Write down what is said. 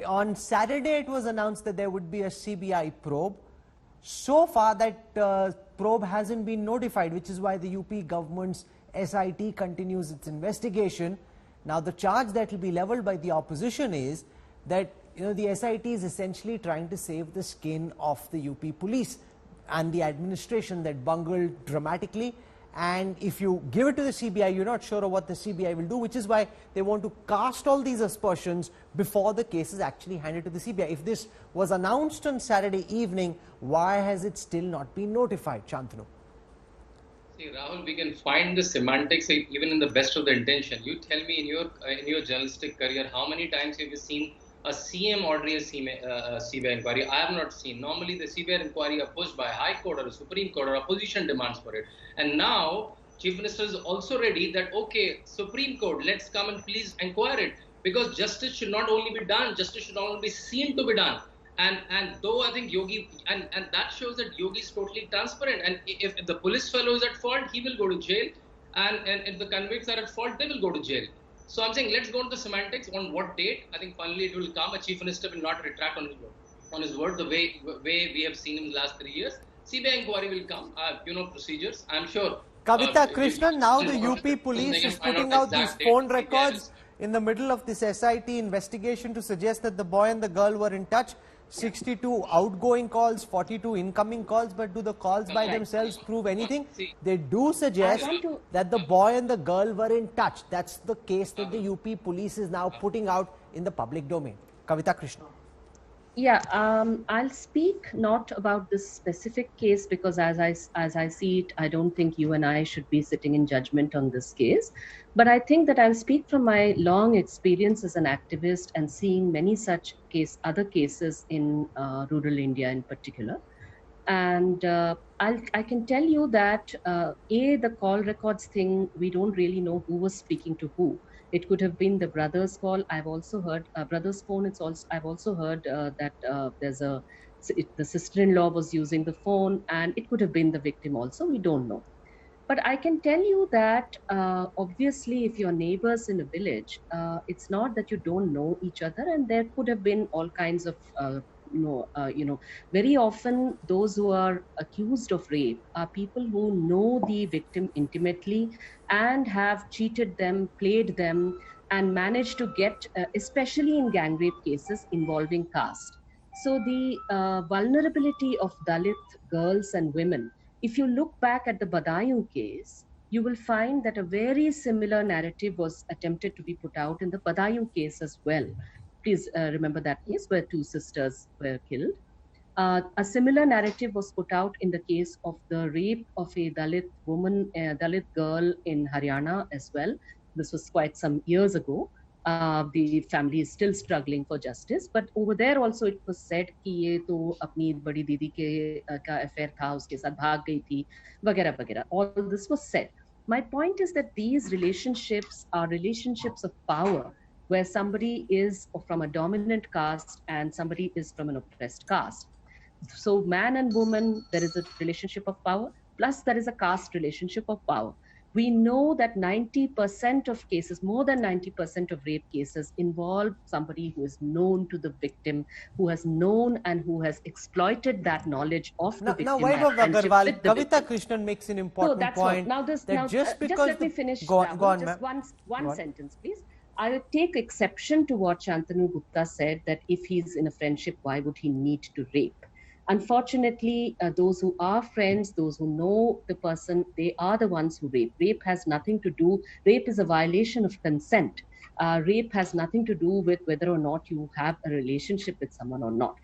on Saturday it was announced that there would be a CBI probe. So far that probe hasn't been notified, which is why the UP government's SIT continues its investigation. Now the charge that will be leveled by the opposition is that the SIT is essentially trying to save the skin of the UP police and the administration that bungled dramatically. And if you give it to the CBI, you're not sure of what the CBI will do, which is why they want to cast all these aspersions before the case is actually handed to the CBI. If this was announced on Saturday evening, why has it still not been notified, Shantanu? See, Rahul, we can find the semantics even in the best of the intention. You tell me in your journalistic career, how many times have you seen a CM ordering a CBI inquiry? I have not seen. Normally, the CBI inquiry are pushed by High Court or the Supreme Court, or opposition demands for it. And now, Chief Minister is also ready that, okay, Supreme Court, let's come and please inquire it. Because justice should not only be done, justice should not only be seen to be done. And though I think Yogi, and that shows that Yogi is totally transparent. And if the police fellow is at fault, he will go to jail. And if the convicts are at fault, they will go to jail. So I'm saying, let's go to the semantics on what date. I think finally it will come. A Chief Minister will not retract on his word the way we have seen in the last 3 years. CBI inquiry will come. Procedures. I'm sure. Kavita Krishnan, now the UP police is putting out these phone records in the middle of this SIT investigation to suggest that the boy and the girl were in touch. 62 outgoing calls, 42 incoming calls, but do the calls by themselves prove anything? They do suggest that the boy and the girl were in touch. That's the case that the UP police is now putting out in the public domain. Kavita Krishnan. Yeah, I'll speak not about this specific case because as I see it, I don't think you and I should be sitting in judgment on this case. But I think that I'll speak from my long experience as an activist and seeing many such other cases in rural India in particular. And I can tell you that the call records thing, we don't really know who was speaking to who. It could have been the brother's call. I've also heard brother's phone. I've also heard that the sister-in-law was using the phone, and it could have been the victim also. We don't know. But I can tell you that obviously, if you're neighbors in a village, it's not that you don't know each other, and there could have been all kinds of very often those who are accused of rape are people who know the victim intimately and have cheated them, played them, and managed to get, especially in gang rape cases involving caste. So the vulnerability of Dalit girls and women, if you look back at the Badaयूं case, you will find that a very similar narrative was attempted to be put out in the Badaयूं case as well. Please remember that case where 2 sisters were killed. A similar narrative was put out in the case of the rape of a Dalit woman, a Dalit girl in Haryana as well. This was quite some years ago. The family is still struggling for justice, but over there also it was said कि ये तो अपनी बड़ी दीदी के का affair था, उसके साथ भाग गई थी, वगैरह वगैरह. All this was said. My point is that these relationships are relationships of power, where somebody is from a dominant caste and somebody is from an oppressed caste. So man and woman, there is a relationship of power, plus there is a caste relationship of power. We know that 90% of cases, more than 90% of rape cases involve somebody who is known to the victim, who has known and who has exploited that knowledge of the victim. Now, Kavita Krishnan makes an important point. Just let me finish. Go on, just one sentence, please. I would take exception to what Shantanu Gupta said, that if he's in a friendship, why would he need to rape? Unfortunately, those who are friends, those who know the person, they are the ones who rape. Rape has nothing to do, rape is a violation of consent. Rape has nothing to do with whether or not you have a relationship with someone or not.